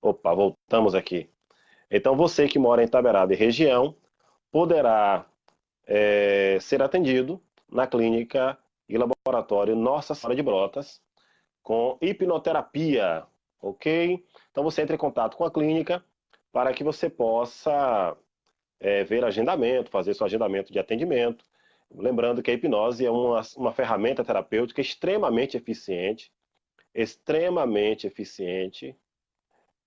Opa, voltamos aqui. Então, você que mora em Itaberaba e região, poderá ser atendido na clínica e laboratório Nossa Senhora de Brotas com hipnoterapia, ok? Então, você entra em contato com a clínica para que você possa ver agendamento, fazer seu agendamento de atendimento. Lembrando que a hipnose é uma ferramenta terapêutica extremamente eficiente,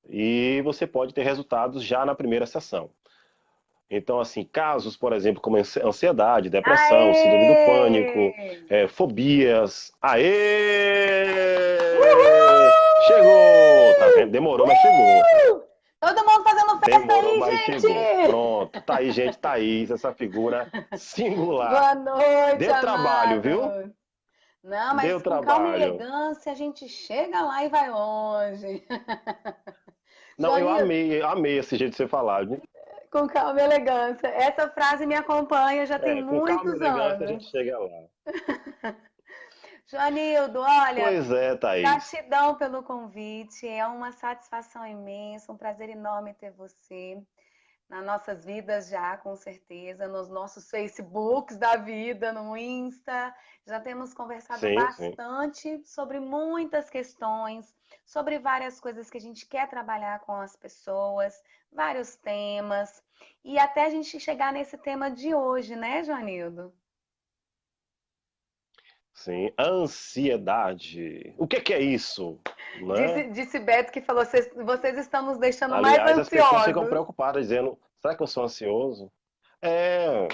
e você pode ter resultados já na primeira sessão. Então, assim, casos, por exemplo, como ansiedade, depressão, síndrome do pânico, Aê! fobias. Aê! Chegou! Tá Uhul! vendo? Demorou, mas chegou. Uhul! Todo mundo fazendo festa Demorou, aí, mas chegou. gente! Pronto. Tá aí, gente, Thaís, essa figura singular. Boa noite, Deu trabalho, viu? amado. Não, Deu mas com calma e trabalho. elegância a gente chega lá e vai longe. Não, eu Joanil, amei esse jeito de você falar, viu? com calma e elegância. Essa frase me acompanha já tem Com calma e muitos elegância a gente anos. chega lá. Joanildo, olha, Pois é, Thaís. gratidão pelo convite. É uma satisfação imensa, um prazer enorme ter você nas nossas vidas já, com certeza, nos nossos Facebooks da vida, no Insta. Já temos conversado Sim, sim. bastante sobre muitas questões, sobre várias coisas que a gente quer trabalhar com as pessoas, vários temas, e até a gente chegar nesse tema de hoje, né, Joanildo? Sim, ansiedade. O que é isso? Né? Disse Beto que falou: vocês estão nos deixando mais Aliás, as pessoas ficam ansiosos. preocupadas, dizendo: será que eu sou ansioso? É,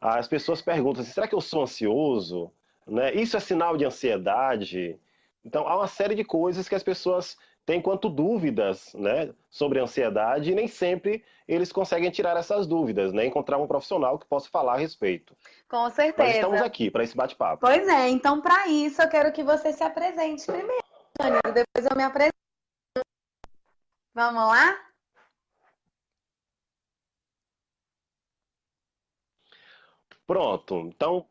as pessoas perguntam assim, será que eu sou ansioso? Né? Isso é sinal de ansiedade? Então, há uma série de coisas que as pessoas têm quanto dúvidas, né, sobre ansiedade, e nem sempre eles conseguem tirar essas dúvidas, né, encontrar um profissional que possa falar a respeito. Com Mas estamos certeza. aqui para esse bate-papo. Pois é, então para isso eu quero que você se apresente primeiro, depois eu me apresento. Vamos lá? Pronto, então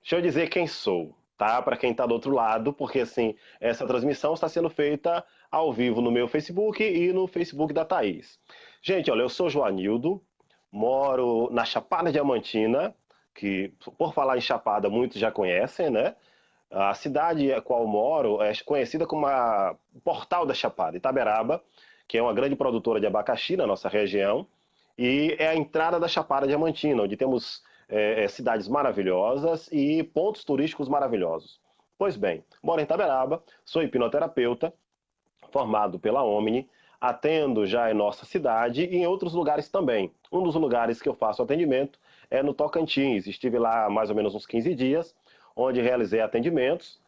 deixa eu dizer quem sou, tá? Para quem está do outro lado, porque assim, essa transmissão está sendo feita ao vivo no meu Facebook e no Facebook da Thaís. Gente, olha, eu sou Joanildo, moro na Chapada Diamantina, que por falar em Chapada muitos já conhecem, né? A cidade a qual moro é conhecida como a Portal da Chapada, Itaberaba, que é uma grande produtora de abacaxi na nossa região, e é a entrada da Chapada Diamantina, onde temos cidades maravilhosas e pontos turísticos maravilhosos. Pois bem, moro em Itaberaba, sou hipnoterapeuta, formado pela Omni, atendo já em nossa cidade e em outros lugares também. Um dos lugares que eu faço atendimento é no Tocantins. Estive lá há mais ou menos uns 15 dias, onde realizei atendimentos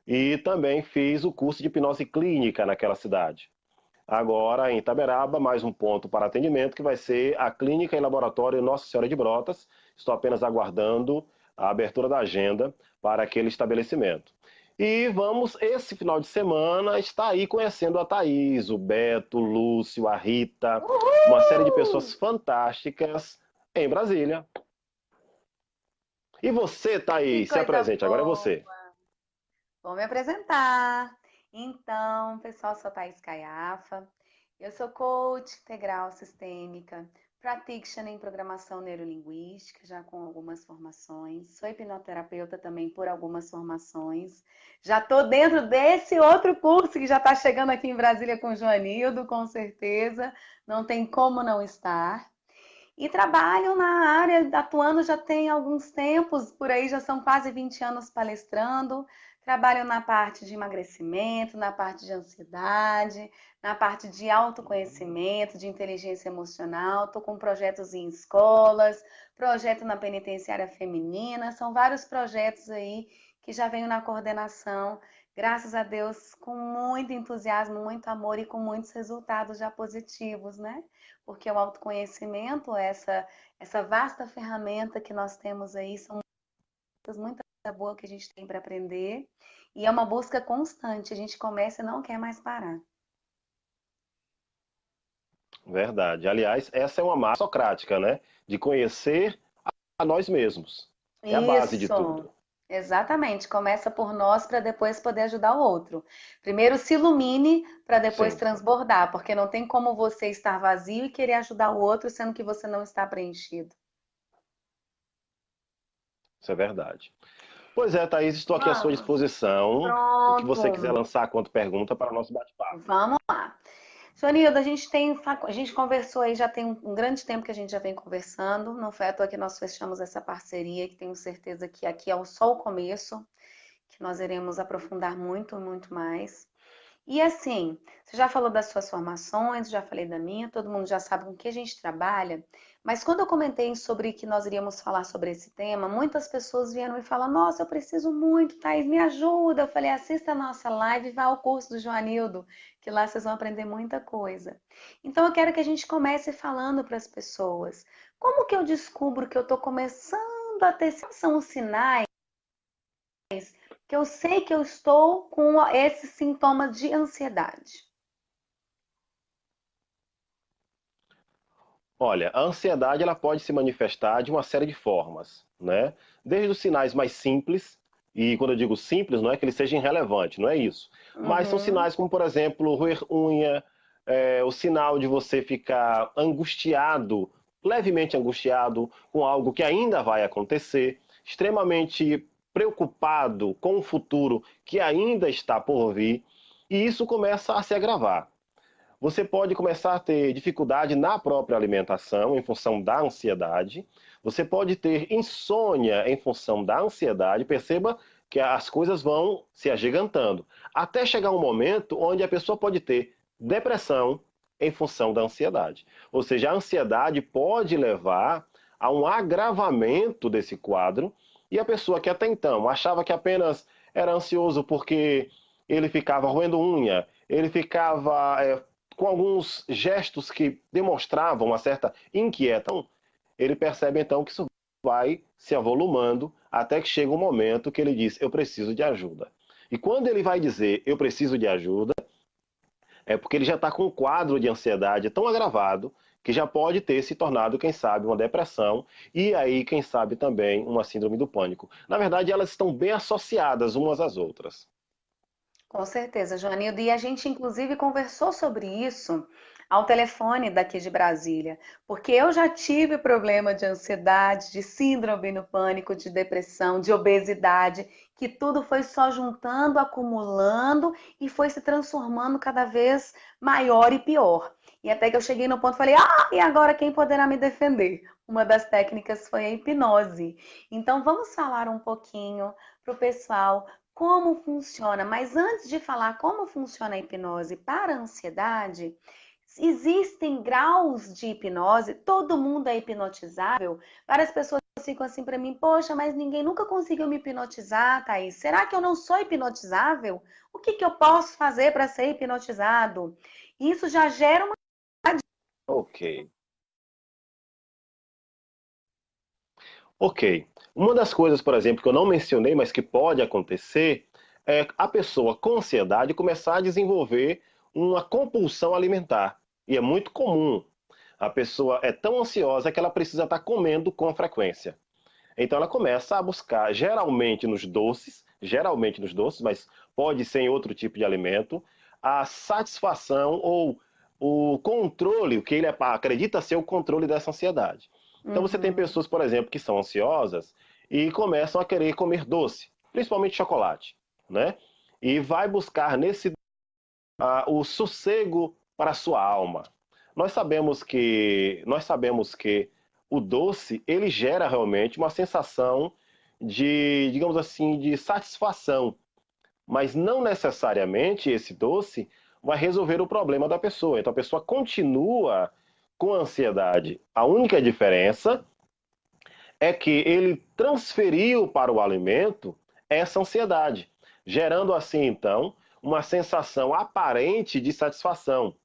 e também fiz o curso de hipnose clínica naquela cidade. Agora, em Itaberaba, mais um ponto para atendimento, que vai ser a Clínica e Laboratório Nossa Senhora de Brotas. Estou apenas aguardando a abertura da agenda para aquele estabelecimento. E vamos, esse final de semana, estar aí conhecendo a Thaís, o Beto, o Lúcio, a Rita, uma série de Uhul! pessoas fantásticas em Brasília. E você, Que Thaís, se coisa apresente, agora é boa! você. Vou me apresentar. Então, pessoal, sou Thaís Caiafa. Eu sou coach integral sistêmica, practitioner em programação neurolinguística, já com algumas formações. Sou hipnoterapeuta também por algumas formações. Já estou dentro desse outro curso que já está chegando aqui em Brasília com o Joanildo, com certeza. Não tem como não estar. E trabalho na área, atuando já tem alguns tempos, por aí já são quase 20 anos palestrando. Trabalho na parte de emagrecimento, na parte de ansiedade, na parte de autoconhecimento, de inteligência emocional. Estou com projetos em escolas, projeto na penitenciária feminina. São vários projetos aí que já venho na coordenação, graças a Deus, com muito entusiasmo, muito amor e com muitos resultados já positivos, né? Porque o autoconhecimento, essa vasta ferramenta que nós temos aí, são muita coisa boa que a gente tem para aprender, e é uma busca constante, a gente começa e não quer mais parar. Verdade. Aliás, essa é uma massa socrática, né? De conhecer a nós mesmos. É a base de Isso, tudo. Exatamente, começa por nós para depois poder ajudar o outro. Primeiro se ilumine para depois Sim, transbordar, porque não tem como você estar vazio e querer ajudar o outro sendo que você não está preenchido. isso é verdade. Pois é, Thaís, estou aqui à sua Vamos. disposição. O que você quiser Pronto. lançar quanto pergunta para o nosso bate-papo. Vamos lá. Joanildo, a gente conversou aí, já tem um grande tempo que a gente já vem conversando. Não foi à toa que nós fechamos essa parceria, que tenho certeza que aqui é só o começo, que nós iremos aprofundar muito, muito mais. E assim, você já falou das suas formações, já falei da minha, todo mundo já sabe com que a gente trabalha, mas quando eu comentei sobre que nós iríamos falar sobre esse tema, muitas pessoas vieram me falar: Nossa, eu preciso muito, Thaís, me ajuda. Eu falei: Assista a nossa live e vá ao curso do Joanildo, que lá vocês vão aprender muita coisa. Então eu quero que a gente comece falando para as pessoas: como que eu descubro que eu estou começando a ter, são os sinais que eu sei que eu estou com esses sintomas de ansiedade? Olha, a ansiedade ela pode se manifestar de uma série de formas, né? Desde os sinais mais simples, e quando eu digo simples, não é que ele seja irrelevante, não é isso. Mas são Uhum. sinais como, por exemplo, roer unha, o sinal de você ficar angustiado, levemente angustiado com algo que ainda vai acontecer, extremamente preocupado com o futuro que ainda está por vir, e isso começa a se agravar. Você pode começar a ter dificuldade na própria alimentação em função da ansiedade. Você pode ter insônia em função da ansiedade. Perceba que as coisas vão se agigantando, até chegar um momento onde a pessoa pode ter depressão em função da ansiedade. Ou seja, a ansiedade pode levar a um agravamento desse quadro, e a pessoa que até então achava que apenas era ansioso porque ele ficava roendo unha, ele ficava com alguns gestos que demonstravam uma certa inquietação, ele percebe então que isso vai se avolumando até que chega um momento que ele diz: Eu preciso de ajuda. E quando ele vai dizer eu preciso de ajuda, é porque ele já está com um quadro de ansiedade tão agravado que já pode ter se tornado, quem sabe, uma depressão e aí, quem sabe, também uma síndrome do pânico. Na verdade, elas estão bem associadas umas às outras. Com certeza, Joanildo. E a gente, inclusive, conversou sobre isso ao telefone daqui de Brasília, porque eu já tive problema de ansiedade, de síndrome do pânico, de depressão, de obesidade, que tudo foi só juntando, acumulando e foi se transformando cada vez maior e pior. E até que eu cheguei no ponto e falei: e agora quem poderá me defender? Uma das técnicas foi a hipnose. Então, vamos falar um pouquinho para o pessoal como funciona. Mas antes de falar como funciona a hipnose para a ansiedade, existem graus de hipnose, todo mundo é hipnotizável. Várias pessoas ficam assim para mim: Poxa, mas ninguém nunca conseguiu me hipnotizar, Thaís. Será que eu não sou hipnotizável? O que que eu posso fazer para ser hipnotizado? Isso já gera uma. Ok. Ok. Uma das coisas, por exemplo, que eu não mencionei, mas que pode acontecer, é a pessoa com ansiedade começar a desenvolver uma compulsão alimentar. E é muito comum. A pessoa é tão ansiosa que ela precisa estar comendo com frequência. Então ela começa a buscar, geralmente nos doces, mas pode ser em outro tipo de alimento, a satisfação ou o controle, o que ele acredita ser o controle dessa ansiedade. Então você tem Uhum. pessoas, por exemplo, que são ansiosas e começam a querer comer doce, principalmente chocolate, né? E vai buscar nesse o sossego para a sua alma. Nós sabemos que o doce ele gera realmente uma sensação de, digamos assim, de satisfação, mas não necessariamente esse doce vai resolver o problema da pessoa. Então a pessoa continua com ansiedade. A única diferença é que ele transferiu para o alimento essa ansiedade, gerando assim então uma sensação aparente de satisfação.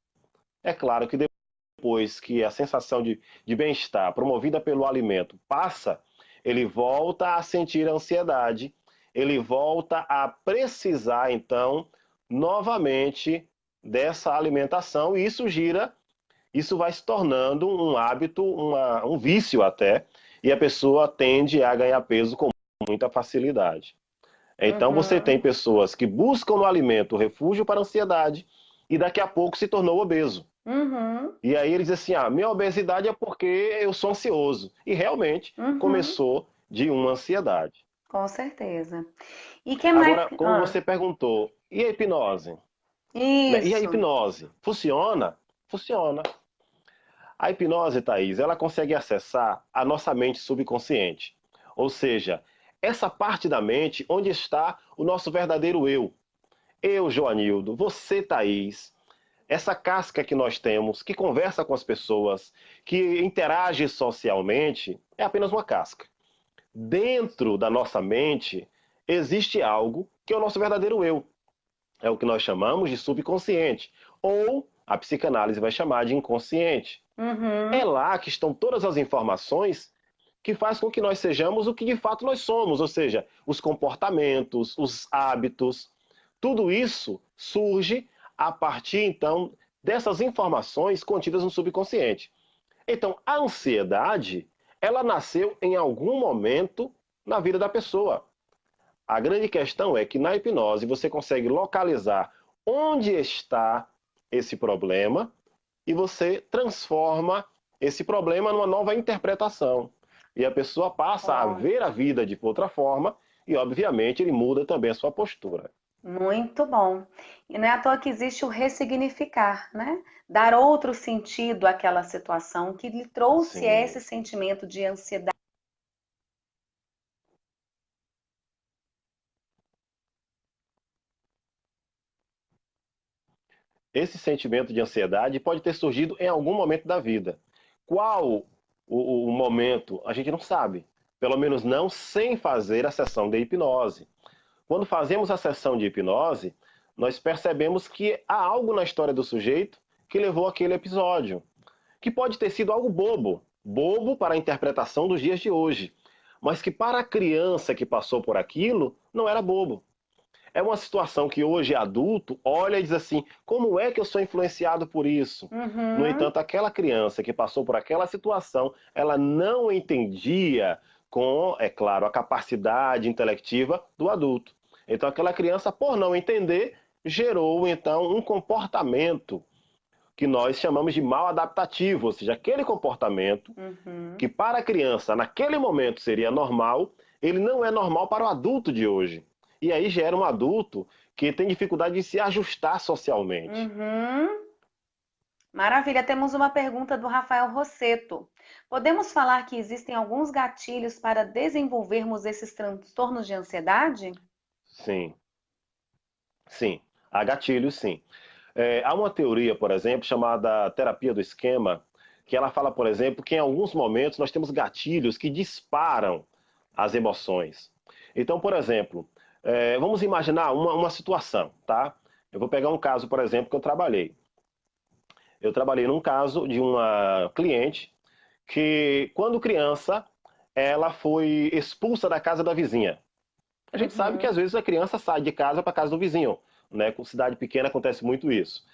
É claro que depois que a sensação de bem-estar promovida pelo alimento passa, ele volta a sentir ansiedade, ele volta a precisar, então, novamente dessa alimentação, e isso vai se tornando um hábito, um vício até, e a pessoa tende a ganhar peso com muita facilidade. Então você tem Uhum. pessoas que buscam no alimento refúgio para a ansiedade e daqui a pouco se tornou obeso. Uhum. E aí ele diz assim, minha obesidade é porque eu sou ansioso. E realmente Uhum. começou de uma ansiedade. Com certeza. E que mais? Agora, como você perguntou, e a hipnose? Né? E a Isso. hipnose? Funciona? Funciona. A hipnose, Thaís, ela consegue acessar a nossa mente subconsciente. Ou seja, essa parte da mente onde está o nosso verdadeiro eu. Eu, Joanildo, você, Thaís, essa casca que nós temos, que conversa com as pessoas, que interage socialmente, é apenas uma casca. Dentro da nossa mente existe algo que é o nosso verdadeiro eu. É o que nós chamamos de subconsciente, ou a psicanálise vai chamar de inconsciente. É Uhum. lá que estão todas as informações que faz com que nós sejamos o que de fato nós somos, ou seja, os comportamentos, os hábitos, tudo isso surge a partir então dessas informações contidas no subconsciente. Então, a ansiedade, ela nasceu em algum momento na vida da pessoa. A grande questão é que na hipnose você consegue localizar onde está esse problema e você transforma esse problema numa nova interpretação. E a pessoa passa a Ó, ver a vida de outra forma e, obviamente, ele muda também a sua postura. muito bom. E não é à toa que existe o ressignificar, né? Dar outro sentido àquela situação que lhe trouxe esse Sim. sentimento de ansiedade. Esse sentimento de ansiedade pode ter surgido em algum momento da vida. Qual o momento? A gente não sabe. Pelo menos não sem fazer a sessão de hipnose. Quando fazemos a sessão de hipnose, nós percebemos que há algo na história do sujeito que levou aquele episódio, que pode ter sido algo bobo, bobo para a interpretação dos dias de hoje, mas que para a criança que passou por aquilo não era bobo. É uma situação que hoje adulto olha e diz assim: como é que eu sou influenciado por isso? No Uhum. entanto, aquela criança que passou por aquela situação, ela não entendia com, é claro, a capacidade intelectiva do adulto. Então, aquela criança, por não entender, gerou então um comportamento que nós chamamos de mal adaptativo, ou seja, aquele comportamento Uhum. que para a criança naquele momento seria normal, ele não é normal para o adulto de hoje. E aí gera um adulto que tem dificuldade de se ajustar socialmente. Uhum. Maravilha, temos uma pergunta do Rafael Rosseto. Podemos falar que existem alguns gatilhos para desenvolvermos esses transtornos de ansiedade? Sim, sim. Há gatilhos, sim. Há uma teoria, por exemplo, chamada terapia do esquema, que ela fala, por exemplo, que em alguns momentos nós temos gatilhos que disparam as emoções. Então, por exemplo, vamos imaginar uma situação, tá? Eu vou pegar um caso, por exemplo, que eu trabalhei. Eu trabalhei num caso de uma cliente que, quando criança, ela foi expulsa da casa da vizinha. A gente sabe que Uhum. às vezes a criança sai de casa para casa do vizinho, né? Com cidade pequena acontece muito isso.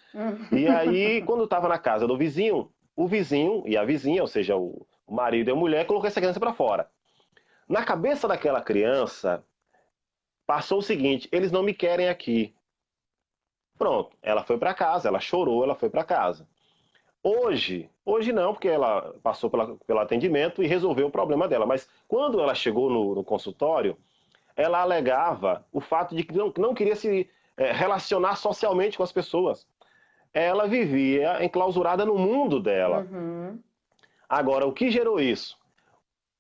E aí, Uhum. quando estava na casa do vizinho, o vizinho e a vizinha, ou seja, o marido e a mulher, colocou essa criança para fora. Na cabeça daquela criança, passou o seguinte: eles não me querem aqui. Pronto, ela foi para casa, ela chorou, ela foi para casa. Hoje não, porque ela passou pelo atendimento e resolveu o problema dela. Mas quando ela chegou no consultório, ela alegava o fato de que não queria se relacionar socialmente com as pessoas. Ela vivia enclausurada no mundo dela. Uhum. Agora, o que gerou isso?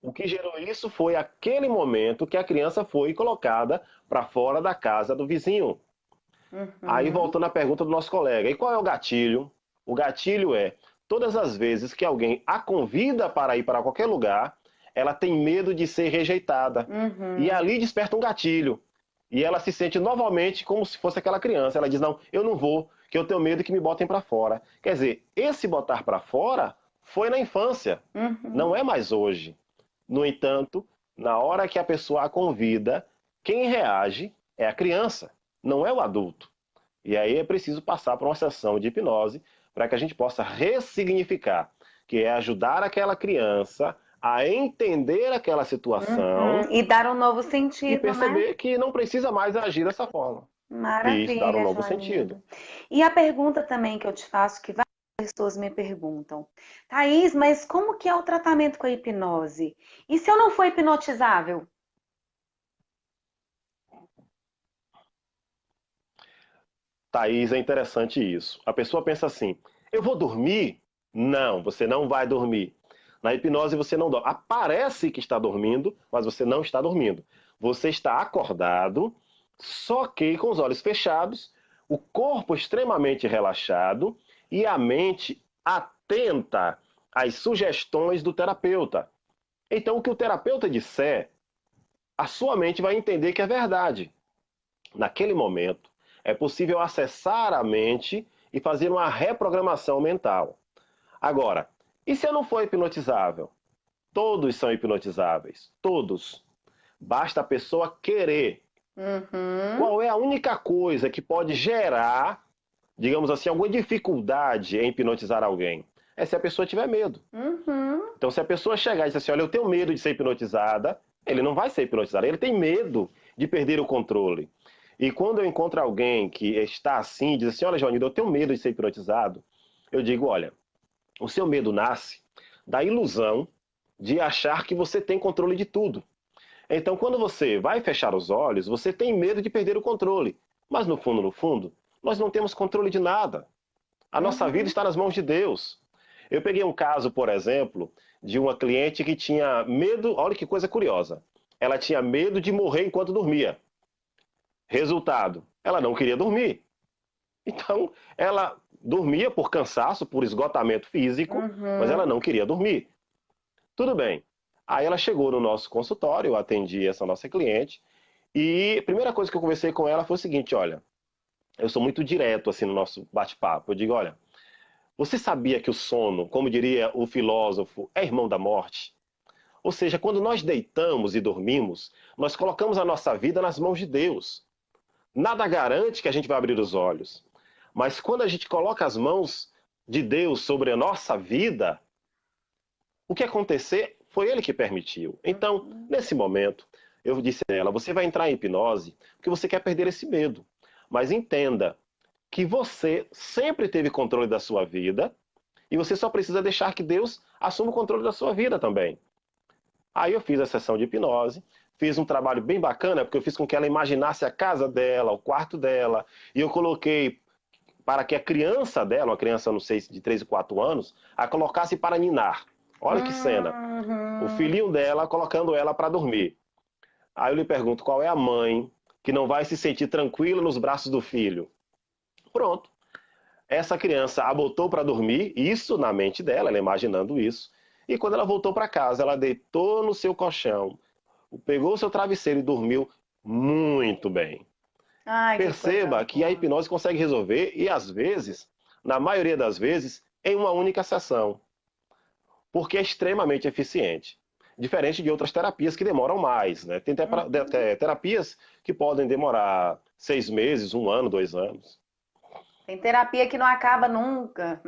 O que gerou isso foi aquele momento que a criança foi colocada para fora da casa do vizinho. Aí Uhum. voltando à pergunta do nosso colega, e qual é o gatilho? O gatilho é todas as vezes que alguém a convida para ir para qualquer lugar, ela tem medo de ser rejeitada. E Uhum. ali desperta um gatilho. E ela se sente novamente como se fosse aquela criança. Ela diz: não, eu não vou, que eu tenho medo que me botem para fora. Quer dizer, esse botar para fora foi na infância, não Uhum. é mais hoje. No entanto, na hora que a pessoa a convida, quem reage é a criança, não é o adulto. E aí é preciso passar por uma sessão de hipnose para que a gente possa ressignificar, que é ajudar aquela criança a entender aquela situação E dar um novo e sentido, né? perceber que não precisa mais agir dessa forma. E isso, dar um Maravilha, novo sentido. Joanildo. E a pergunta também que eu te faço, que várias pessoas me perguntam, Thaís, mas como que é o tratamento com a hipnose? E se eu não for hipnotizável? Thaís, é interessante isso. A pessoa pensa assim: eu vou dormir? Não, você não vai dormir. Na hipnose você não dorme. Aparece que está dormindo, mas você não está dormindo. Você está acordado, só que com os olhos fechados, o corpo extremamente relaxado e a mente atenta às sugestões do terapeuta. Então, o que o terapeuta disser, a sua mente vai entender que é verdade. Naquele momento, é possível acessar a mente e fazer uma reprogramação mental. Agora, e se eu não for hipnotizável? Todos são hipnotizáveis, todos. Basta a pessoa querer. Uhum, Qual é a única coisa que pode gerar, digamos assim, alguma dificuldade em hipnotizar alguém? É se a pessoa tiver medo. uhum. Então, se a pessoa chegar e dizer assim, olha, eu tenho medo de ser hipnotizada, ele não vai ser hipnotizado, ele tem medo de perder o controle. E quando eu encontro alguém que está assim, diz assim, olha, Joanildo, eu tenho medo de ser hipnotizado, eu digo, olha, o seu medo nasce da ilusão de achar que você tem controle de tudo. Então, quando você vai fechar os olhos, você tem medo de perder o controle. Mas no fundo, nós não temos controle de nada. A nossa vida Uhum. está nas mãos de Deus. Eu peguei um caso, por exemplo, de uma cliente que tinha medo, olha que coisa curiosa. Ela tinha medo de morrer enquanto dormia. Resultado, ela não queria dormir. Então, ela dormia por cansaço, por esgotamento físico, mas ela Uhum. não queria dormir. Tudo bem. Aí ela chegou no nosso consultório, eu atendi essa nossa cliente, e a primeira coisa que eu conversei com ela foi o seguinte, olha, eu sou muito direto assim no nosso bate-papo. Eu digo, olha, você sabia que o sono, como diria o filósofo, é irmão da morte? Ou seja, quando nós deitamos e dormimos, nós colocamos a nossa vida nas mãos de Deus. Nada garante que a gente vai abrir os olhos. Mas quando a gente coloca as mãos de Deus sobre a nossa vida, o que acontecer foi Ele que permitiu. Então, Uhum. nesse momento, eu disse a ela: você vai entrar em hipnose porque você quer perder esse medo. Mas entenda que você sempre teve controle da sua vida e você só precisa deixar que Deus assuma o controle da sua vida também. Aí eu fiz a sessão de hipnose, fiz um trabalho bem bacana, porque eu fiz com que ela imaginasse a casa dela, o quarto dela, e eu coloquei para que a criança dela, uma criança, não sei, de 3 e 4 anos, a colocasse para ninar. Olha que cena. O Uhum. filhinho dela colocando ela para dormir. Aí eu lhe pergunto, qual é a mãe que não vai se sentir tranquila nos braços do filho? Pronto. Essa criança a botou para dormir, isso na mente dela, ela imaginando isso. E quando ela voltou para casa, ela deitou no seu colchão, pegou o seu travesseiro e dormiu muito bem. Ai, que coisa Perceba que a boa. hipnose consegue resolver e às vezes, na maioria das vezes, em uma única sessão, porque é extremamente eficiente. Diferente de outras terapias que demoram mais, né? Tem Uhum. terapias que podem demorar 6 meses, 1 ano, 2 anos. Tem terapia que não acaba nunca.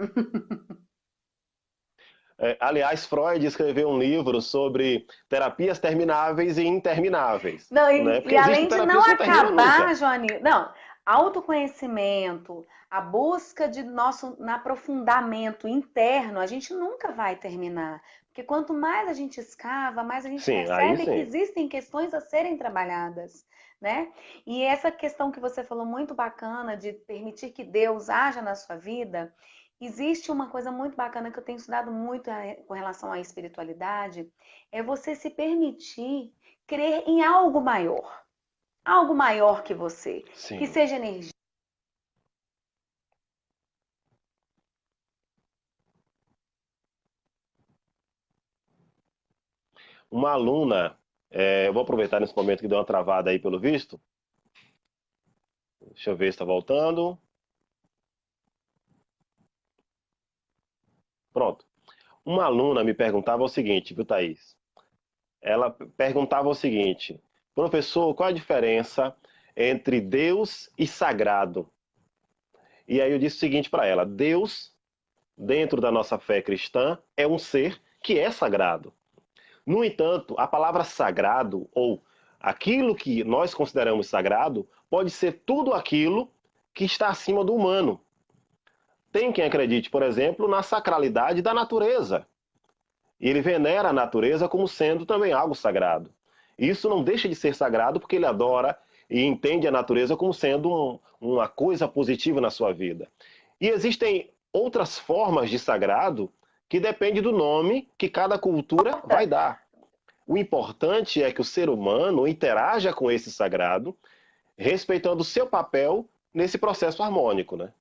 Aliás, Freud escreveu um livro sobre terapias termináveis e intermináveis, Não, né? e Porque existem além de não terapias que não terminam acabar, nunca. Joani, não, autoconhecimento, a busca de nosso aprofundamento interno, a gente nunca vai terminar. Porque quanto mais a gente escava, mais a gente Sim, aí percebe que sim. existem questões a serem trabalhadas, né? E essa questão que você falou muito bacana de permitir que Deus haja na sua vida, existe uma coisa muito bacana que eu tenho estudado muito com relação à espiritualidade, é você se permitir crer em algo maior que você, que Sim. seja energia. Uma aluna, eu vou aproveitar nesse momento que deu uma travada aí pelo visto. Deixa eu ver se está voltando. Pronto. Uma aluna me perguntava o seguinte, viu, Thaís? Ela perguntava o seguinte: professor, qual a diferença entre Deus e sagrado? E aí eu disse o seguinte para ela: Deus, dentro da nossa fé cristã, é um ser que é sagrado. No entanto, a palavra sagrado, ou aquilo que nós consideramos sagrado, pode ser tudo aquilo que está acima do humano. Tem quem acredite, por exemplo, na sacralidade da natureza. E ele venera a natureza como sendo também algo sagrado. Isso não deixa de ser sagrado porque ele adora e entende a natureza como sendo uma coisa positiva na sua vida. E existem outras formas de sagrado que depende do nome que cada cultura vai dar. O importante é que o ser humano interaja com esse sagrado, respeitando o seu papel nesse processo harmônico, né?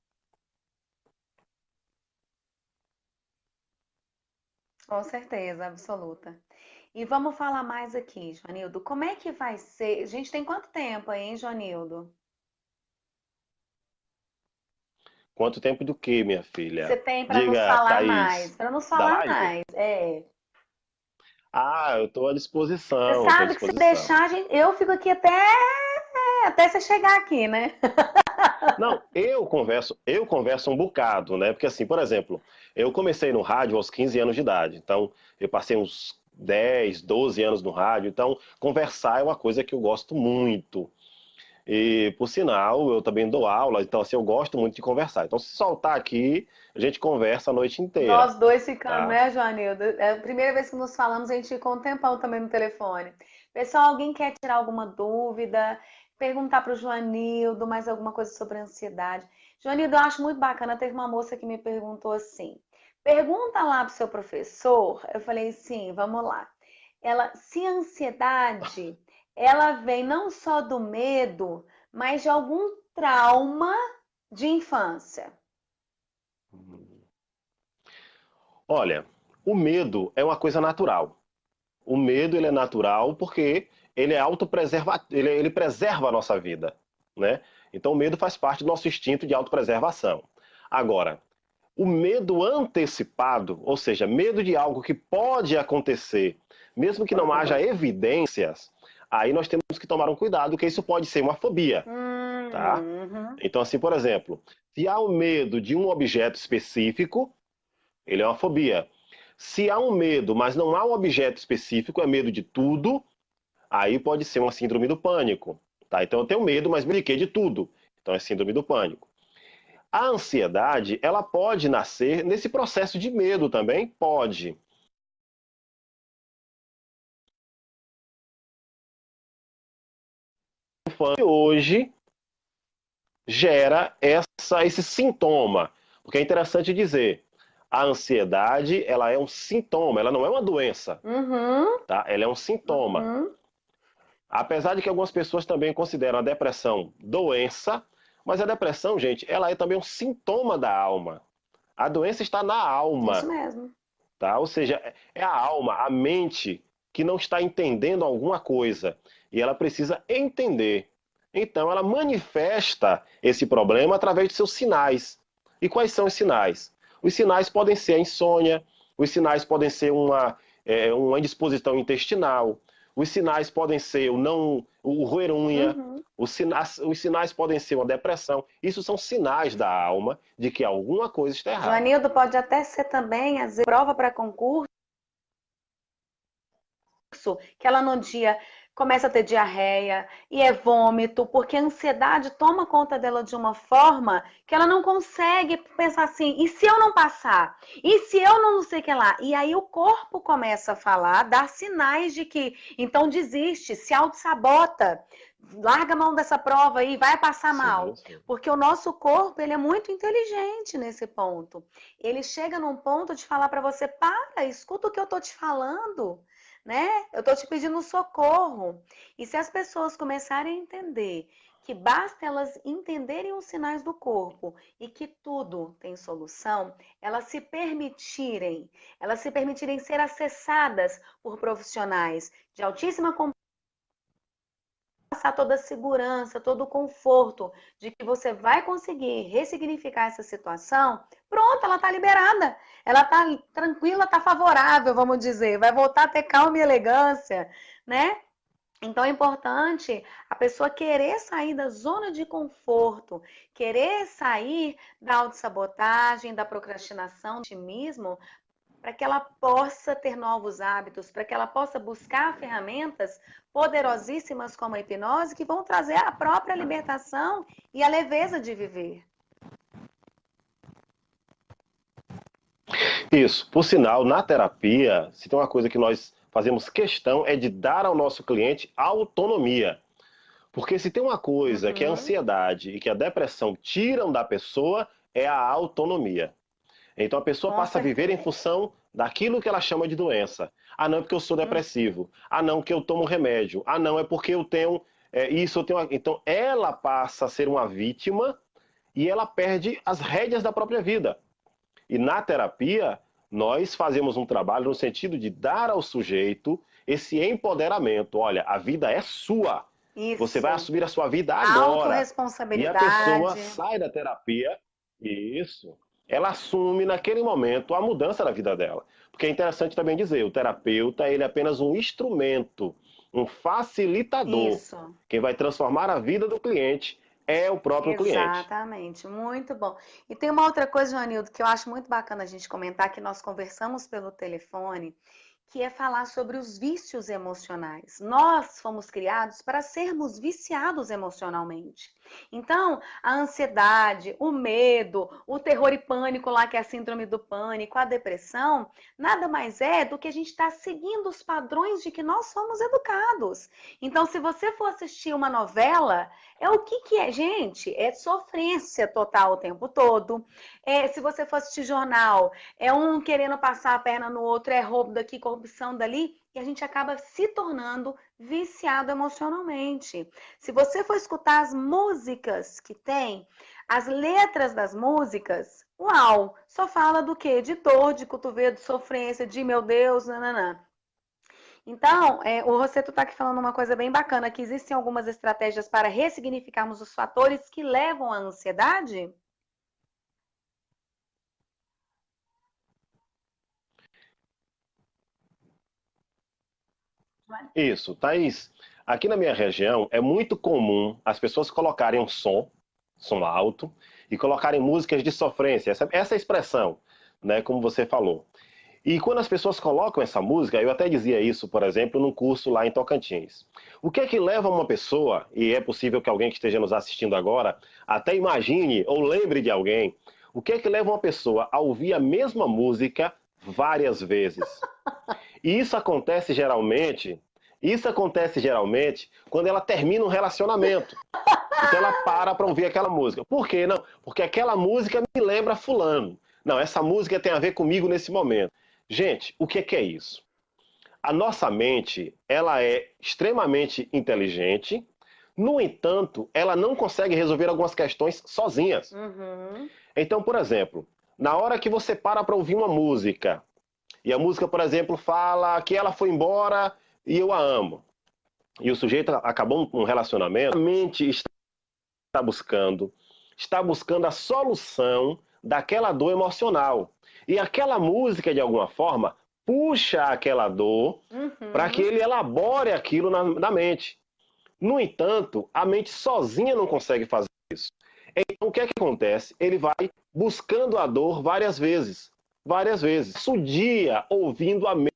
Com certeza, absoluta. E vamos falar mais aqui, Joanildo. Como é que vai ser? A gente tem quanto tempo aí, hein, Joanildo? Quanto tempo do que, minha Você filha? tem para nos Diga, falar mais? Thaís, Para nos da falar live? mais. É. Ah, eu estou à Você disposição, estou à sabe que se disposição. deixar, eu fico aqui até você chegar aqui, né? Não, eu converso um bocado, né? Porque assim, por exemplo, eu comecei no rádio aos 15 anos de idade, então eu passei uns 10, 12 anos no rádio, então conversar é uma coisa que eu gosto muito. E, por sinal, eu também dou aula, então assim, eu gosto muito de conversar. Então, se soltar aqui, a gente conversa a noite inteira, Nós dois ficamos, tá? né, Joanildo? É a primeira vez que nos falamos, a gente ficou um tempão também no telefone. Pessoal, alguém quer tirar alguma dúvida? Perguntar para o Joanildo mais alguma coisa sobre ansiedade? Joanildo, eu acho muito bacana. Teve uma moça que me perguntou assim: pergunta lá para o seu professor. Eu falei, sim, vamos lá. Ela, se a ansiedade, ela vem não só do medo, mas de algum trauma de infância. Olha, o medo é uma coisa natural. O medo ele é natural porque ele é autopreserva, ele preserva a nossa vida, né? Então o medo faz parte do nosso instinto de autopreservação. Agora, o medo antecipado, ou seja, medo de algo que pode acontecer, mesmo que não haja evidências, aí nós temos que tomar um cuidado, que isso pode ser uma fobia, tá? Uhum. Então, assim, por exemplo, se há um medo de um objeto específico, ele é uma fobia. Se há um medo, mas não há um objeto específico, é medo de tudo, aí pode ser uma síndrome do pânico. Tá? Então eu tenho medo, mas me de tudo. Então é síndrome do pânico. A ansiedade, ela pode nascer nesse processo de medo também? Pode. E hoje gera esse sintoma. Porque é interessante dizer, a ansiedade, ela é um sintoma, ela não é uma doença, Uhum, tá? Ela é um sintoma. uhum. Apesar de que algumas pessoas também consideram a depressão doença, mas a depressão, gente, ela é também um sintoma da alma. A doença está na Isso alma, mesmo. tá? Ou seja, é a alma, a mente que não está entendendo alguma coisa e ela precisa entender. Então, ela manifesta esse problema através de seus sinais. E quais são os sinais? Os sinais podem ser a insônia, os sinais podem ser uma indisposição intestinal, os sinais podem ser o roer unha, Uhum. os sinais podem ser uma depressão. Isso são sinais da alma de que alguma coisa está errada. Joanildo pode até ser também, às vezes, prova para concurso, que ela no dia começa a ter diarreia e é vômito, porque a ansiedade toma conta dela de uma forma que ela não consegue pensar assim, e se eu não passar? E se eu não sei o que lá? E aí o corpo começa a falar, dar sinais de que, então desiste, se auto-sabota, larga a mão dessa prova aí, vai passar Sim, mal. sim. Porque o nosso corpo, ele é muito inteligente nesse ponto. Ele chega num ponto de falar para você, para, escuta o que eu tô te falando, né? Eu tô te pedindo socorro. E se as pessoas começarem a entender que basta elas entenderem os sinais do corpo e que tudo tem solução, elas se permitirem ser acessadas por profissionais de altíssima passar toda a segurança, todo o conforto de que você vai conseguir ressignificar essa situação, pronto, ela está liberada. Ela está tranquila, está favorável, vamos dizer. Vai voltar a ter calma e elegância, né? Então é importante a pessoa querer sair da zona de conforto, querer sair da autossabotagem, da procrastinação, do otimismo, para que ela possa ter novos hábitos, para que ela possa buscar ferramentas poderosíssimas como a hipnose que vão trazer a própria libertação e a leveza de viver. Isso. Por sinal, na terapia, se tem uma coisa que nós fazemos questão é de dar ao nosso cliente autonomia. Porque se tem uma coisa que a ansiedade e que a depressão tiram da pessoa, é a autonomia. Então a pessoa passa a viver em função daquilo que ela chama de doença. Ah, não, é porque eu sou depressivo. Ah, não, que eu tomo remédio. Ah, não, é porque eu tenho isso, eu tenho. Então ela passa a ser uma vítima e ela perde as rédeas da própria vida. E na terapia, nós fazemos um trabalho no sentido de dar ao sujeito esse empoderamento. Olha, a vida é sua. Isso. Você vai assumir a sua vida agora. Autorresponsabilidade. E a pessoa sai da terapia, isso, ela assume naquele momento a mudança da vida dela. Porque é interessante também dizer, o terapeuta, ele é apenas um instrumento, um facilitador. Isso. Quem vai transformar a vida do cliente é o próprio cliente. Exatamente, muito bom. E tem uma outra coisa, Joanildo, que eu acho muito bacana a gente comentar, que nós conversamos pelo telefone, que é falar sobre os vícios emocionais. Nós fomos criados para sermos viciados emocionalmente. Então, a ansiedade, o medo, o terror e pânico lá, que é a síndrome do pânico, a depressão, nada mais é do que a gente estar seguindo os padrões de que nós somos educados. Então, se você for assistir uma novela, é o que é, gente? É sofrência total o tempo todo. Se você for assistir jornal, é um querendo passar a perna no outro, é roubo daqui, corrupção dali, e a gente acaba se tornando viciado emocionalmente. Se você for escutar as músicas que tem, as letras das músicas, uau, só fala do quê? De dor, de cotovelo, de sofrência, de meu Deus, nananã. Então, o Rosseto está aqui falando uma coisa bem bacana, que existem algumas estratégias para ressignificarmos os fatores que levam à ansiedade? Isso, Thaís. Aqui na minha região é muito comum as pessoas colocarem um som alto, e colocarem músicas de sofrência, essa expressão, né, como você falou. E quando as pessoas colocam essa música, eu até dizia isso, por exemplo, num curso lá em Tocantins. O que é que leva uma pessoa, e é possível que alguém que esteja nos assistindo agora até imagine ou lembre de alguém, o que é que leva uma pessoa a ouvir a mesma música várias vezes? E isso acontece geralmente quando ela termina um relacionamento. Então ela para ouvir aquela música. Por quê? Não, porque aquela música me lembra fulano. Não, essa música tem a ver comigo nesse momento. Gente, o que é isso? A nossa mente, ela é extremamente inteligente, no entanto, ela não consegue resolver algumas questões sozinhas. Então, por exemplo, na hora que você para ouvir uma música, e a música, por exemplo, fala que ela foi embora e eu a amo, e o sujeito acabou um relacionamento, a mente está buscando a solução daquela dor emocional. E aquela música, de alguma forma, puxa aquela dor para que ele elabore aquilo na mente. No entanto, a mente sozinha não consegue fazer isso. Então, o que é que acontece? Ele vai buscando a dor várias vezes. Várias vezes. Passa o dia ouvindo a mesma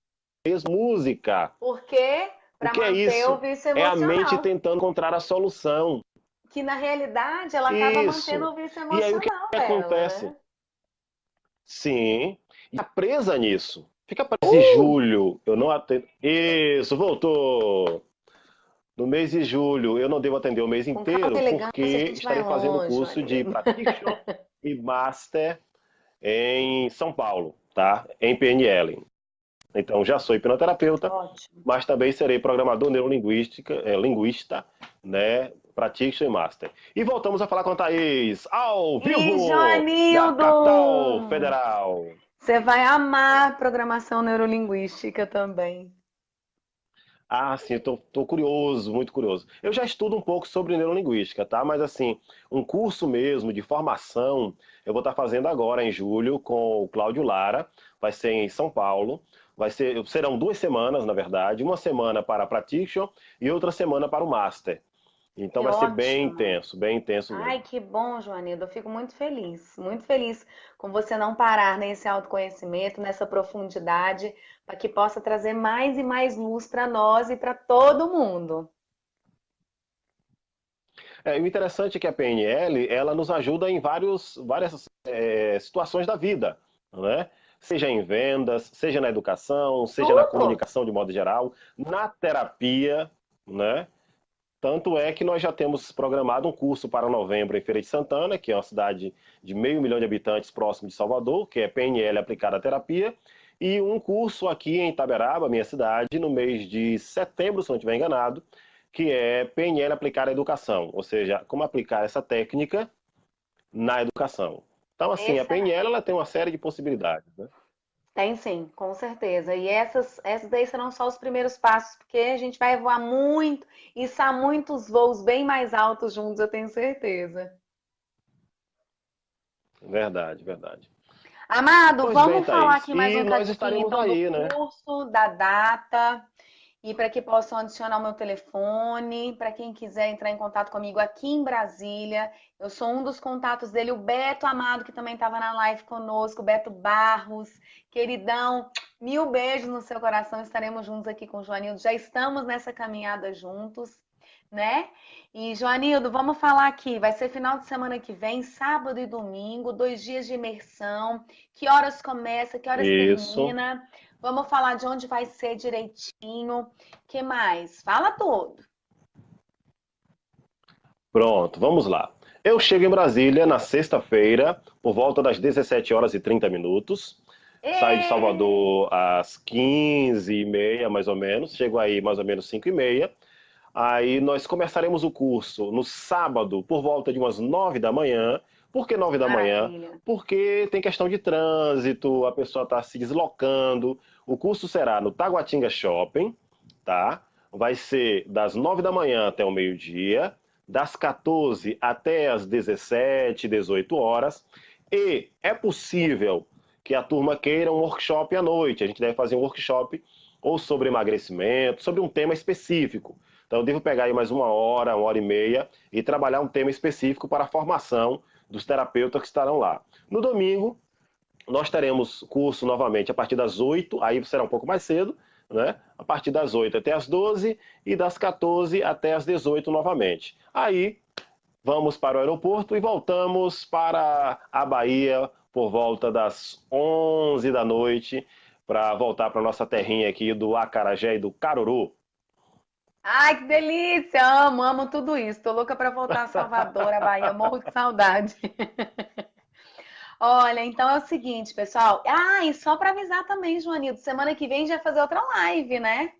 música. Por quê? Para manter o vício emocional. É a mente tentando encontrar a solução. Que na realidade ela acaba mantendo o vício emocional. E aí o que acontece? Né? Sim, e fica presa nisso. Fica presa. De julho, eu não atendo. Isso, voltou! No mês de julho, eu não devo atender o mês inteiro, porque estarei fazendo curso de Practitioner e Master em São Paulo, tá? Em PNL. Então, já sou hipnoterapeuta, mas também serei programador linguista, né? Practitioner e Master. E voltamos a falar com a Thaís, ao vivo, da Capital Federal. Você vai amar programação neurolinguística também. Ah, sim, eu tô curioso, muito curioso. Eu já estudo um pouco sobre neurolinguística, tá? Mas assim, um curso mesmo de formação, eu vou estar fazendo agora em julho com o Cláudio Lara, vai ser em São Paulo. Serão 2 semanas, na verdade, uma semana para a Practitioner e outra semana para o Master. Então Que vai ser ótimo. bem intenso Ai, mesmo. que bom, Joanildo. Eu fico muito feliz com você não parar nesse autoconhecimento, nessa profundidade, para que possa trazer mais e mais luz para nós e para todo mundo. O interessante é que a PNL, ela nos ajuda em várias situações da vida, né? Seja em vendas, seja na educação, seja na Tudo! comunicação de modo geral, na terapia, né? Tanto é que nós já temos programado um curso para novembro em Feira de Santana, que é uma cidade de 500.000 de habitantes próximo de Salvador, que é PNL aplicada à terapia, e um curso aqui em Itaberaba, minha cidade, no mês de setembro, se não estiver enganado, que é PNL aplicada à educação, ou seja, como aplicar essa técnica na educação. Então, assim, a PNL Excelente. ela tem uma série de possibilidades, né? Tem sim, com certeza. E essas daí serão só os primeiros passos, porque a gente vai voar muito e içar muitos voos bem mais altos juntos, eu tenho certeza. Verdade, verdade. Amado, Pois bem, vamos falar Thaís, aqui mais e um nós cadinho estaremos então do aí, né? curso, da data. E para que possam adicionar o meu telefone, para quem quiser entrar em contato comigo aqui em Brasília, eu sou um dos contatos dele, o Beto Amado, que também estava na live conosco, Beto Barros, queridão, mil beijos no seu coração, estaremos juntos aqui com o Joanildo, já estamos nessa caminhada juntos, né? E Joanildo, vamos falar aqui, vai ser final de semana que vem, sábado e domingo, 2 dias de imersão, que horas começa, que horas Isso. termina, vamos falar de onde vai ser direitinho, que mais? Fala tudo. Pronto, vamos lá. Eu chego em Brasília na sexta-feira, por volta das 17h30. Saio de Ê! Salvador às 15h30, mais ou menos. Chego aí mais ou menos 5h30. Aí nós começaremos o curso no sábado, por volta de umas 9 da manhã. Por que 9 da manhã? Maravilha. Porque tem questão de trânsito, a pessoa está se deslocando. O curso será no Taguatinga Shopping, tá? Vai ser das 9 da manhã até o meio-dia, das 14 até as 17, 18 horas. E é possível que a turma queira um workshop à noite. A gente deve fazer um workshop ou sobre emagrecimento, sobre um tema específico. Então, eu devo pegar aí mais uma hora e meia, e trabalhar um tema específico para a formação dos terapeutas que estarão lá. No domingo, nós teremos curso novamente a partir das 8, aí será um pouco mais cedo, né? A partir das 8 até as 12 e das 14 até as 18 novamente. Aí vamos para o aeroporto e voltamos para a Bahia por volta das 11 da noite para voltar para nossa terrinha aqui do Acarajé e do Caruru. Ai, que delícia! Amo, amo tudo isso. Tô louca para voltar a Salvador, a Bahia, morro de saudade. Olha, então é o seguinte, pessoal. Ah, e só para avisar também, Joanildo, semana que vem a gente vai fazer outra live, né?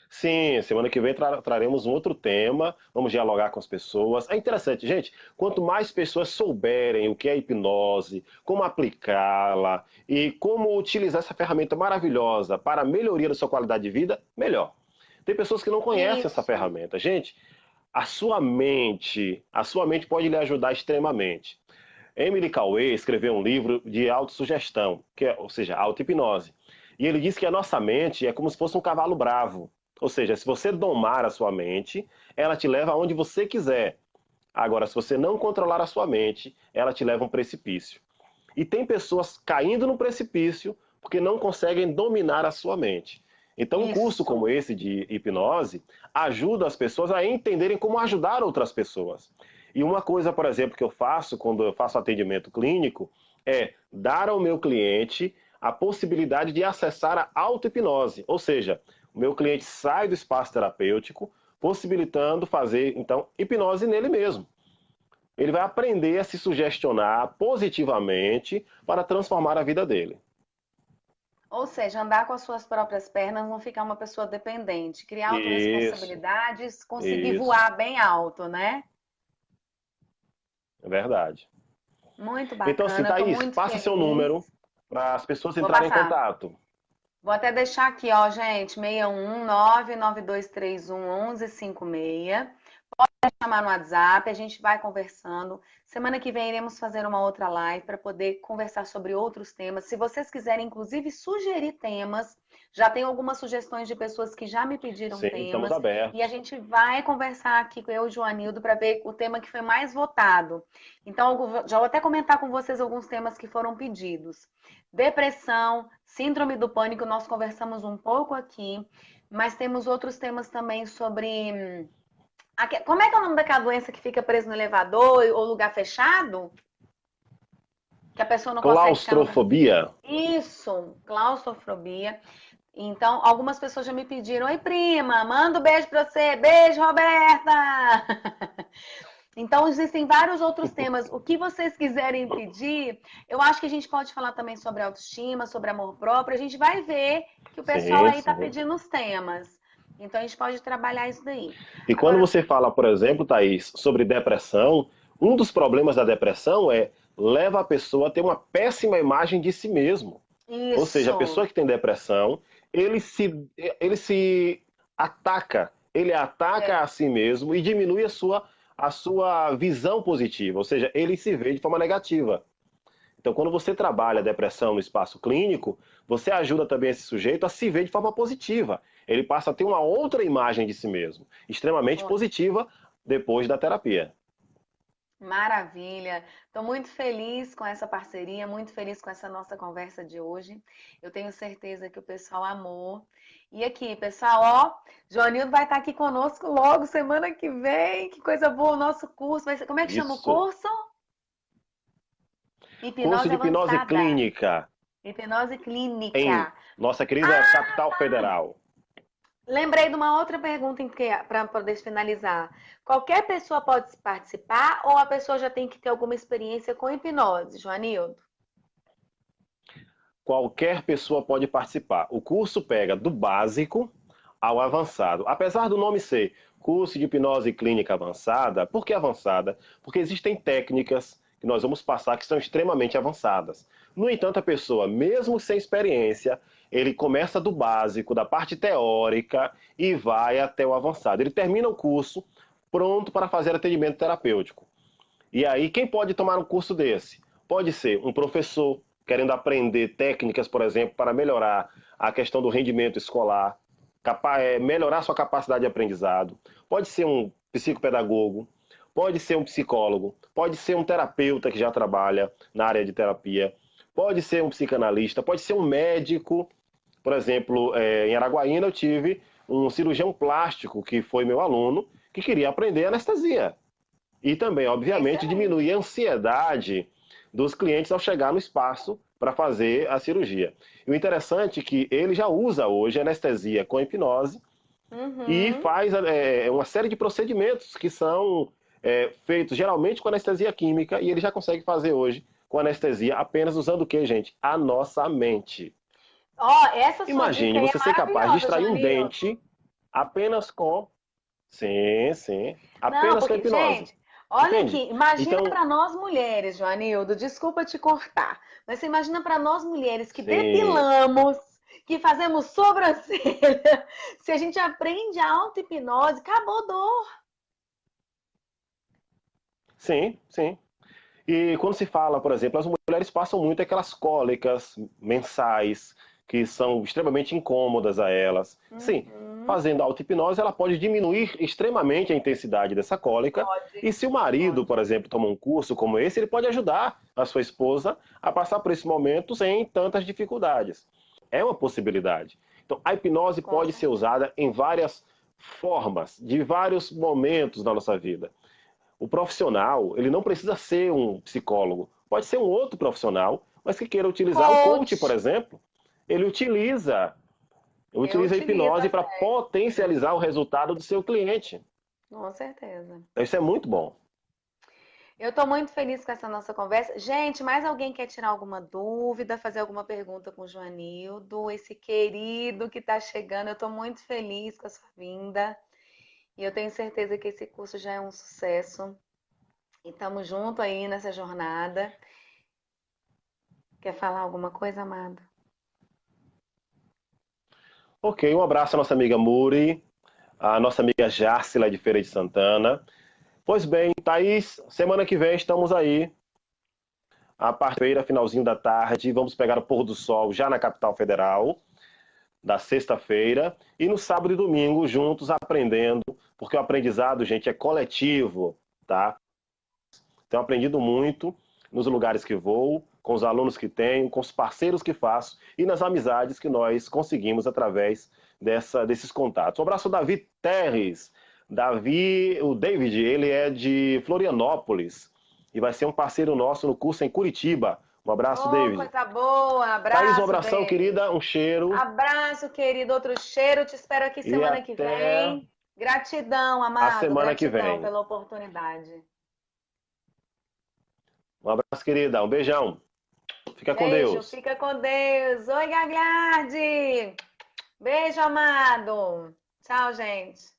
Sim, semana que vem traremos um outro tema, vamos dialogar com as pessoas. É interessante, gente, quanto mais pessoas souberem o que é hipnose, como aplicá-la e como utilizar essa ferramenta maravilhosa para a melhoria da sua qualidade de vida, melhor. Tem pessoas que não conhecem essa Isso. ferramenta. Gente, a sua mente pode lhe ajudar extremamente. Emily Cauê escreveu um livro de autossugestão, ou seja, auto-hipnose. E ele diz que a nossa mente é como se fosse um cavalo bravo. Ou seja, se você domar a sua mente, ela te leva aonde você quiser. Agora, se você não controlar a sua mente, ela te leva a um precipício. E tem pessoas caindo no precipício porque não conseguem dominar a sua mente. Então, um curso Isso. como esse de hipnose ajuda as pessoas a entenderem como ajudar outras pessoas. E uma coisa, por exemplo, que eu faço quando eu faço atendimento clínico é dar ao meu cliente a possibilidade de acessar a auto-hipnose. Ou seja, o meu cliente sai do espaço terapêutico, possibilitando fazer, então, hipnose nele mesmo. Ele vai aprender a se sugestionar positivamente para transformar a vida dele. Ou seja, andar com as suas próprias pernas, não ficar uma pessoa dependente, criar Isso, autorresponsabilidades, conseguir isso, voar bem alto, né? é verdade. Muito Então, assim, bacana, estou Thaís, muito passe seu feliz. número para as pessoas Vou entrarem em passar. contato. Vou até deixar aqui, ó, gente, 61992311156. Chamar no WhatsApp, a gente vai conversando. Semana que vem iremos fazer uma outra live para poder conversar sobre outros temas. Se vocês quiserem, inclusive, sugerir temas Já tem algumas sugestões de pessoas que já me pediram Sim, estamos temas e a abertos. gente vai conversar aqui com eu e o Joanildo para ver o tema que foi mais votado. Então, já vou até comentar com vocês alguns temas que foram pedidos. Depressão, síndrome do pânico, nós conversamos um pouco aqui, mas temos outros temas também sobre. Como é que é o nome daquela doença que fica preso no elevador ou lugar fechado? Que a pessoa não consegue ficar no lugar. Claustrofobia? Isso, claustrofobia. Então, algumas pessoas já me pediram: oi, prima, manda um beijo pra você. Beijo, Roberta! Então, existem vários outros temas. O que vocês quiserem pedir, eu acho que a gente pode falar também sobre autoestima, sobre amor próprio. A gente vai ver que o pessoal Sim, aí tá sim. pedindo os temas. Então, a gente pode trabalhar isso daí. E quando Agora, você fala, por exemplo, Thaís, sobre depressão, um dos problemas da depressão é leva a pessoa a ter uma péssima imagem de si mesmo. Ou seja, a isso. pessoa que tem depressão, ele se ataca, ele ataca É, a si mesmo e diminui a sua visão positiva, ou seja, ele se vê de forma negativa. Então, quando você trabalha a depressão no espaço clínico, você ajuda também esse sujeito a se ver de forma positiva. Ele passa a ter uma outra imagem de si mesmo, extremamente positiva depois da terapia. maravilha. Estou muito feliz com essa parceria, muito feliz com essa nossa conversa de hoje. Eu tenho certeza que o pessoal amou. E aqui, pessoal, ó, Joanildo vai estar aqui conosco logo semana que vem. Que coisa boa o nosso curso. Como é que chama o Isso. curso? Curso Hipnose de hipnose avançada. clínica Hipnose em clínica. nossa querida capital federal. Lembrei de uma outra pergunta para poder finalizar. Qualquer pessoa pode participar ou a pessoa já tem que ter alguma experiência com hipnose, Joanildo? Qualquer pessoa pode participar. O curso pega do básico ao avançado. Apesar do nome ser curso de hipnose clínica avançada, por que avançada? Porque existem técnicas que nós vamos passar que são extremamente avançadas. No entanto, a pessoa, mesmo sem experiência, ele começa do básico, da parte teórica e vai até o avançado. Ele termina o curso pronto para fazer atendimento terapêutico. E aí, quem pode tomar um curso desse? Pode ser um professor querendo aprender técnicas, por exemplo, para melhorar a questão do rendimento escolar, melhorar sua capacidade de aprendizado. Pode ser um psicopedagogo, pode ser um psicólogo, pode ser um terapeuta que já trabalha na área de terapia, pode ser um psicanalista, pode ser um médico. Por exemplo, em Araguaína eu tive um cirurgião plástico que foi meu aluno, que queria aprender anestesia. E também, obviamente, diminuir Excelente. a ansiedade dos clientes ao chegar no espaço para fazer a cirurgia. E o interessante é que ele já usa hoje anestesia com hipnose e Uhum. faz uma série de procedimentos que são feitos geralmente com anestesia química e ele já consegue fazer hoje com anestesia apenas usando o que, gente? A nossa mente. Ó, essa sua dica Imagine aí é você ser capaz de maravilhosa, extrair um Joanildo. dente apenas com... Sim, sim. Não, Apenas com a porque, hipnose. gente, olha Entende? aqui, imagina Então, para nós mulheres, Joanildo, desculpa te cortar, mas você imagina para nós mulheres que sim. depilamos, que fazemos sobrancelha, se a gente aprende a auto-hipnose, acabou dor. Sim, sim. E quando se fala, por exemplo, as mulheres passam muito aquelas cólicas mensais, que são extremamente incômodas a elas. Sim, Uhum. fazendo auto-hipnose, ela pode diminuir extremamente a intensidade dessa cólica. Pode, E se o marido, pode. por exemplo, toma um curso como esse, ele pode ajudar a sua esposa a passar por esse momento sem tantas dificuldades. É uma possibilidade. Então, a hipnose Com pode ser certeza. usada em várias formas, de vários momentos da nossa vida. O profissional, ele não precisa ser um psicólogo. Pode ser um outro profissional, mas que queira utilizar o coach, por Coach, exemplo. Ele eu utiliza a utilizo hipnose para até. Eu potencializar o utilizo, resultado do seu cliente. com certeza. Então, isso é muito bom. Eu estou muito feliz com essa nossa conversa. Gente, mais alguém quer tirar alguma dúvida, fazer alguma pergunta com o Joanildo, esse querido que está chegando? Eu estou muito feliz com a sua vinda e eu tenho certeza que esse curso já é um sucesso. E estamos juntos aí nessa jornada. Quer falar alguma coisa, amado? Ok, um abraço à nossa amiga Muri, à nossa amiga Jársila de Feira de Santana. Pois bem, Thaís, semana que vem estamos aí, a partir finalzinho da tarde, vamos pegar o pôr do sol já na capital federal. da sexta-feira, e no sábado e domingo, juntos aprendendo, porque o aprendizado, gente, é coletivo, tá? Tenho aprendido muito nos lugares que vou, com os alunos que tenho, com os parceiros que faço e nas amizades que nós conseguimos através desses contatos. Um abraço, Davi Terres. O David, ele é de Florianópolis e vai ser um parceiro nosso no curso em Curitiba. Um abraço, Oh, David. coisa boa! Thaís, um Abraço, abração, David. querida, um cheiro Abraço, querido. Outro cheiro. Te espero aqui e semana que até vem. Gratidão, a amado. semana que Gratidão vem. pela oportunidade. Um abraço, querida, um beijão. Fica com Beijo. Deus. Fica com Deus. Oi, Gagliardi. Beijo, amado. Tchau, gente.